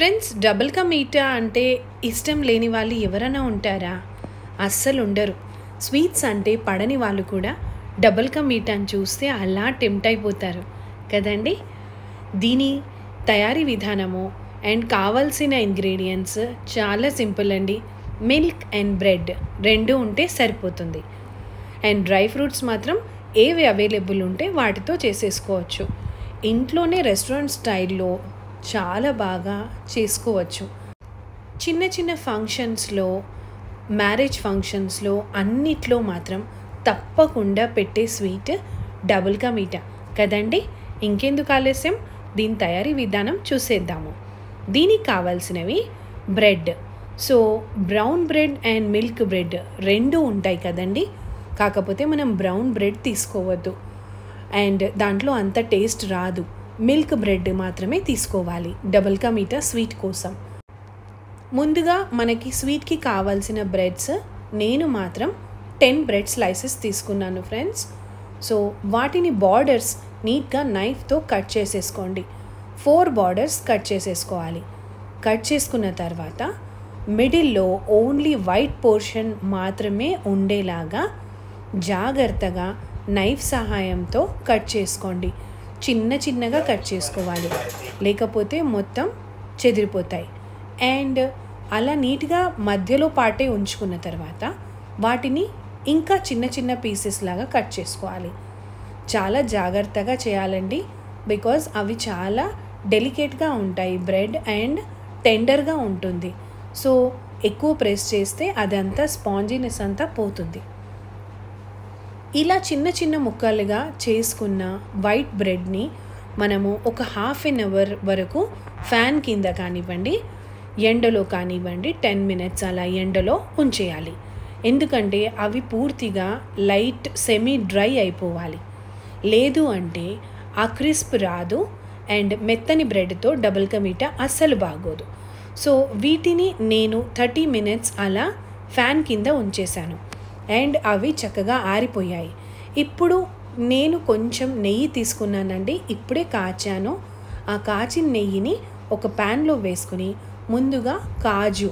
Friends, double ka meetha అంటే ఇష్టం లేని వాళ్ళు ఎవరైనా ఉంటారా? అస్సలు ఉండరు. స్వీట్స్ అంటే పడని వాళ్ళు కూడా డబుల్ కా మీఠాని చూస్తే అలా టెంప్ట్ అయిపోతారు కదండి. దీని తయారీ విధానము అండ్ కావాల్సిన ఇంగ్రీడియంట్స్ చాలా సింపుల్ అండి. మిల్క్ అండ్ బ్రెడ్ రెండు ఉంటే సరిపోతుంది. అండ్ డ్రై ఫ్రూట్స్ మాత్రం ఏవి అవైలబుల్ ఉంటే వాటితో చేసేసుకోవచ్చు. ఇంట్లోనే రెస్టారెంట్ స్టైల్లో చాలా బాగా చేసుకోవచ్చు. చిన్న చిన్న ఫంక్షన్స్లో, మ్యారేజ్ ఫంక్షన్స్లో అన్నిట్లో మాత్రం తప్పకుండా పెట్టే స్వీట్ డబుల్ కా మీఠా కదండి. ఇంకెందుకు ఆలస్యం, దీని తయారీ విధానం చూసేద్దాము. దీనికి కావాల్సినవి bread. So brown bread and milk bread రెండు ఉంటాయి కదండి. కాకపోతే మనం బ్రౌన్ బ్రెడ్ తీసుకోవద్దు అండ్ దాంట్లో అంత టేస్ట్ రాదు. మిల్క్ బ్రెడ్ మాత్రమే తీసుకోవాలి డబుల్ కా మీఠా స్వీట్ కోసం. ముందుగా మనకి స్వీట్కి కావాల్సిన బ్రెడ్స్ నేను మాత్రం 10 బ్రెడ్ స్లైసెస్ తీసుకున్నాను ఫ్రెండ్స్. సో వాటిని బార్డర్స్ నీట్గా నైఫ్తో కట్ చేసేసుకోండి. 4 బార్డర్స్ కట్ చేసేసుకోవాలి. కట్ చేసుకున్న తర్వాత మిడిల్లో ఓన్లీ వైట్ పోర్షన్ మాత్రమే ఉండేలాగా జాగ్రత్తగా నైఫ్ సహాయంతో కట్ చేసుకోండి. చిన్న చిన్నగా కట్ చేసుకోవాలి, లేకపోతే మొత్తం చెదిరిపోతాయి. అండ్ అలా నీట్గా మధ్యలో పాటే ఉంచుకున్న తర్వాత వాటిని ఇంకా చిన్న చిన్న పీసెస్ లాగా కట్ చేసుకోవాలి. చాలా జాగ్రత్తగా చేయాలండి, బికాజ్ అవి చాలా డెలికేట్గా ఉంటాయి. బ్రెడ్ అండ్ టెండర్గా ఉంటుంది. సో ఎక్కువ ప్రెస్ చేస్తే అదంతా స్పాంజీనెస్ అంతా పోతుంది. ఇలా చిన్న చిన్న ముక్కలుగా చేసుకున్న వైట్ బ్రెడ్ని మనము ఒక ½ an hour వరకు ఫ్యాన్ కింద కానివ్వండి, ఎండలో కానివ్వండి 10 minutes అలా ఎండలో ఉంచేయాలి. ఎందుకంటే అవి పూర్తిగా లైట్ సెమీ డ్రై అయిపోవాలి. లేదు అంటే ఆ క్రిస్ప్ రాదు అండ్ మెత్తని బ్రెడ్తో డబుల్ కా మీఠా అస్సలు బాగోదు. సో వీటిని నేను 30 minutes అలా ఫ్యాన్ కింద ఉంచేశాను అండ్ అవి చక్కగా ఆరిపోయాయి. ఇప్పుడు నేను కొంచెం నెయ్యి తీసుకున్నానండి. ఇప్పుడే కాచాను. ఆ కాచిన నెయ్యిని ఒక ప్యాన్లో వేసుకుని ముందుగా కాజు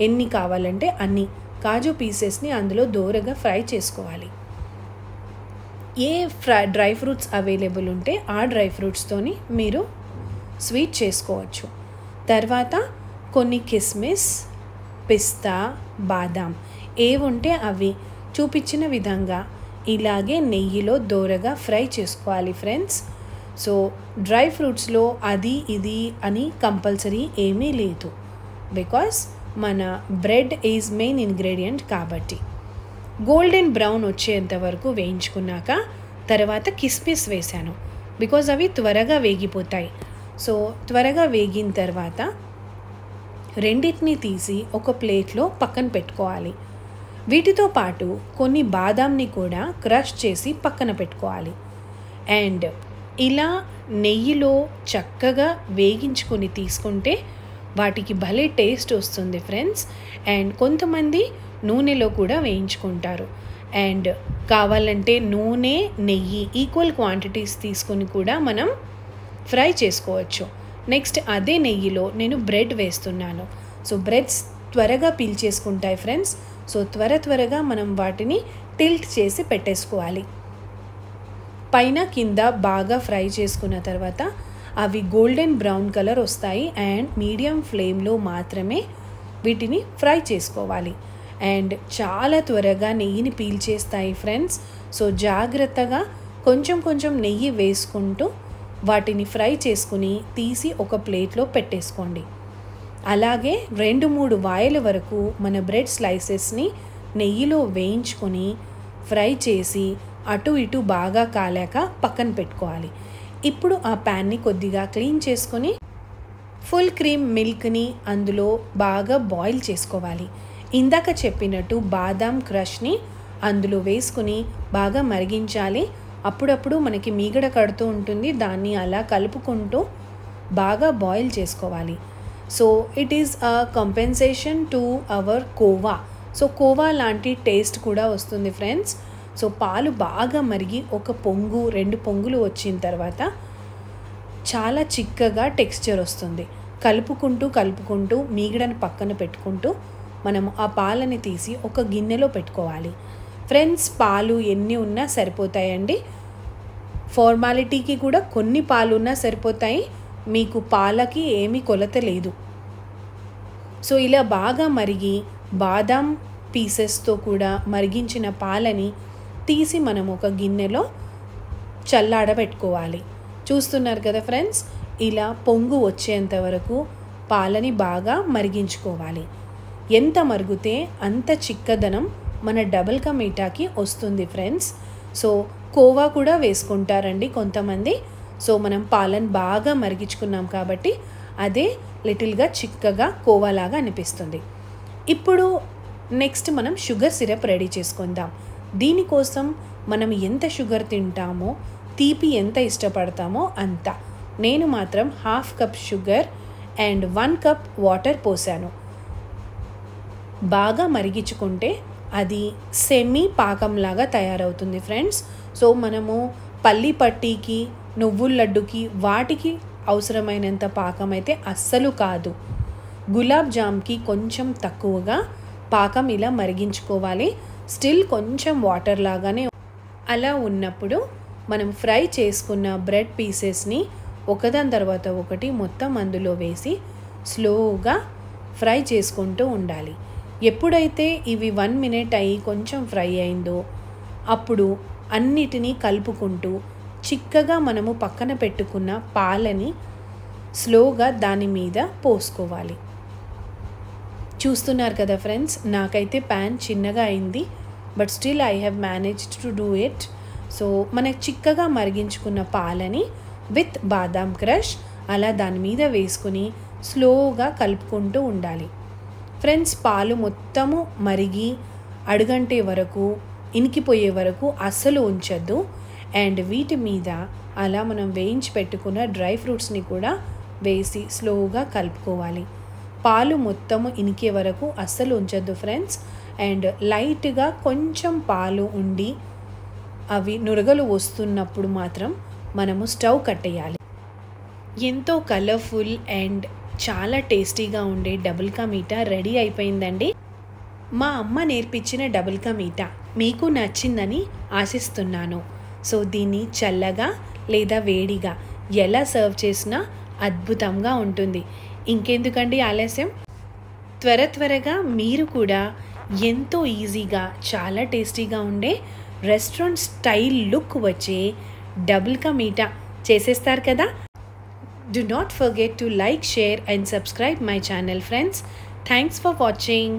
ఎన్ని కావాలంటే అన్ని కాజు పీసెస్ని అందులో దోరగా ఫ్రై చేసుకోవాలి. ఏ డ్రై ఫ్రూట్స్ అవైలబుల్ ఉంటే ఆ డ్రై ఫ్రూట్స్తోని మీరు స్వీట్ చేసుకోవచ్చు. తర్వాత కొన్ని కిస్మిస్, పిస్తా, బాదాం ఏవి ఉంటే అవి చూపించిన విధంగా ఇలాగే నెయ్యిలో దోరగా ఫ్రై చేసుకోవాలి ఫ్రెండ్స్. సో డ్రై ఫ్రూట్స్లో అది ఇది అని కంపల్సరీ ఏమీ లేదు, బికాస్ మన బ్రెడ్ ఈజ్ మెయిన్ ఇంగ్రీడియంట్ కాబట్టి. గోల్డెన్ బ్రౌన్ వచ్చేంత వరకు వేయించుకున్నాక తర్వాత కిస్మిస్ వేశాను, బికాజ్ అవి త్వరగా వేగిపోతాయి. సో త్వరగా వేగిన తర్వాత రెండింటిని తీసి ఒక ప్లేట్లో పక్కన పెట్టుకోవాలి. వీటితో పాటు కొన్ని బాదాంని కూడా క్రష్ చేసి పక్కన పెట్టుకోవాలి. అండ్ ఇలా నెయ్యిలో చక్కగా వేగించుకొని తీసుకుంటే వాటికి భలే టేస్ట్ వస్తుంది ఫ్రెండ్స్. అండ్ కొంతమంది నూనెలో కూడా వేయించుకుంటారు. అండ్ కావాలంటే నూనె, నెయ్యి ఈక్వల్ క్వాంటిటీస్ తీసుకొని కూడా మనం ఫ్రై చేసుకోవచ్చు. నెక్స్ట్ అదే నెయ్యిలో నేను బ్రెడ్ వేస్తున్నాను. సో బ్రెడ్స్ త్వరగా పీల్చేసుకుంటాయి ఫ్రెండ్స్. సో త్వరగా మనం వాటిని టిల్ట్ చేసి పెట్టేసుకోవాలి. పైన కింద బాగా ఫ్రై చేసుకున్న తర్వాత అవి గోల్డెన్ బ్రౌన్ కలర్ వస్తాయి అండ్ మీడియం ఫ్లేమ్లో మాత్రమే వీటిని ఫ్రై చేసుకోవాలి. అండ్ చాలా త్వరగా నెయ్యిని పీల్చేస్తాయి ఫ్రెండ్స్. సో జాగ్రత్తగా కొంచెం కొంచెం నెయ్యి వేసుకుంటూ వాటిని ఫ్రై చేసుకుని తీసి ఒక ప్లేట్లో పెట్టేసుకోండి. అలాగే 2-3 వాయిల వరకు మన బ్రెడ్ స్లైసెస్ని నెయ్యిలో వేయించుకొని ఫ్రై చేసి అటు ఇటు బాగా కాలాక పక్కన పెట్టుకోవాలి. ఇప్పుడు ఆ ప్యాన్ని కొద్దిగా క్లీన్ చేసుకొని ఫుల్ క్రీమ్ మిల్క్ని అందులో బాగా బాయిల్ చేసుకోవాలి. ఇందాక చెప్పినట్టు బాదాం క్రష్ని అందులో వేసుకుని బాగా మరిగించాలి. అప్పుడప్పుడు మనకి మీగడ కడుతూ ఉంటుంది, దాన్ని అలా కలుపుకుంటూ బాగా బాయిల్ చేసుకోవాలి. So it is a compensation to our khoa. So khoa లాంటి టేస్ట్ కూడా వస్తుంది ఫ్రెండ్స్. సో పాలు బాగా మరిగి ఒక పొంగు 2 పొంగులు వచ్చిన తర్వాత చాలా చిక్కగా టెక్స్చర్ వస్తుంది. కలుపుకుంటూ మీగడను పక్కన పెట్టుకుంటూ మనము ఆ పాలని తీసి ఒక గిన్నెలో పెట్టుకోవాలి. ఫ్రెండ్స్, పాలు ఎన్ని ఉన్నా సరిపోతాయండి. ఫార్మాలిటీకి కూడా కొన్ని పాలు ఉన్నా సరిపోతాయి, మీకు పాలకి ఏమీ కొలత లేదు. సో ఇలా బాగా మరిగి బాదాం పీసెస్తో కూడా మరిగించిన పాలని తీసి మనం ఒక గిన్నెలో చల్లారబెట్టుకోవాలి. చూస్తున్నారు కదా ఫ్రెండ్స్, ఇలా పొంగు వచ్చేంత వరకు పాలని బాగా మరిగించుకోవాలి. ఎంత మరిగితే అంత చిక్కదనం మన డబుల్ కా మీఠాకి వస్తుంది ఫ్రెండ్స్. సో కోవా కూడా వేసుకుంటారండి కొంతమంది. సో మనం పాలను బాగా మరిగించుకున్నాం కాబట్టి అదే లిటిల్గా చిక్కగా కోవాలాగా అనిపిస్తుంది. ఇప్పుడు నెక్స్ట్ మనం షుగర్ సిరప్ రెడీ చేసుకుందాం. దీనికోసం మనం ఎంత షుగర్ తింటామో, తీపి ఎంత ఇష్టపడతామో అంత. నేను మాత్రం 1/2 cup sugar and 1 cup water పోసాను. బాగా మరిగించుకుంటే అది సెమీ పాకంలాగా తయారవుతుంది ఫ్రెండ్స్. సో మనము పల్లి పట్టీకి, నువ్వుల లడ్డుకి వాటికి అవసరమైనంత పాకం అయితే అస్సలు కాదు. గులాబ్ జామ్కి కొంచెం తక్కువగా పాకం ఇలా మరిగించుకోవాలి. స్టిల్ కొంచెం వాటర్ లాగానే. అలా ఉన్నప్పుడు మనం ఫ్రై చేసుకున్న బ్రెడ్ పీసెస్ని ఒకదాని తర్వాత ఒకటి మొత్తం అందులో వేసి స్లోగా ఫ్రై చేసుకుంటూ ఉండాలి. ఎప్పుడైతే ఇవి 1 మినిట్ అయ్యి కొంచెం ఫ్రై అయిందో అప్పుడు అన్నిటినీ కలుపుకుంటూ చిక్కగా మనము పక్కన పెట్టుకున్న పాలని స్లోగా దాని మీద పోసుకోవాలి. చూస్తున్నారు కదా ఫ్రెండ్స్, నాకైతే ప్యాన్ చిన్నగా అయింది, but still I have managed to do it. So మనకు చిక్కగా మరిగించుకున్న పాలని విత్ బాదాం క్రష్ అలా దాని మీద వేసుకుని స్లోగా కలుపుకుంటూ ఉండాలి. ఫ్రెండ్స్, పాలు మొత్తము మరిగి అడుగంటే వరకు, ఇనికిపోయే వరకు అస్సలు ఉంచద్దు. అండ్ వీటి మీద అలా మనం వేయించి పెట్టుకున్న డ్రై ఫ్రూట్స్ని కూడా వేసి స్లోగా కలుపుకోవాలి. పాలు మొత్తము ఇనికే వరకు అస్సలు ఉంచద్దు ఫ్రెండ్స్. అండ్ లైట్గా కొంచెం పాలు ఉండి అవి నురగలు వస్తున్నప్పుడు మాత్రం మనము స్టవ్ కట్టేయాలి. ఎంతో కలర్ఫుల్ అండ్ చాలా టేస్టీగా ఉండే డబుల్ కా మీఠా రెడీ అయిపోయిందండి. మా అమ్మ నేర్పించిన డబుల్ కా మీఠా మీకు నచ్చిందని ఆశిస్తున్నాను. సో దీన్ని చల్లగా లేదా వేడిగా ఎలా సర్వ్ చేసినా అద్భుతంగా ఉంటుంది. ఇంకెందుకండి ఆలస్యం, త్వరగా మీరు కూడా ఎంతో ఈజీగా చాలా టేస్టీగా ఉండే రెస్టారెంట్ స్టైల్ లుక్ వచ్చే డబుల్ కా మీఠా చేసేస్తారు కదా. Do not forget to like, share and subscribe my channel friends. Thanks for watching.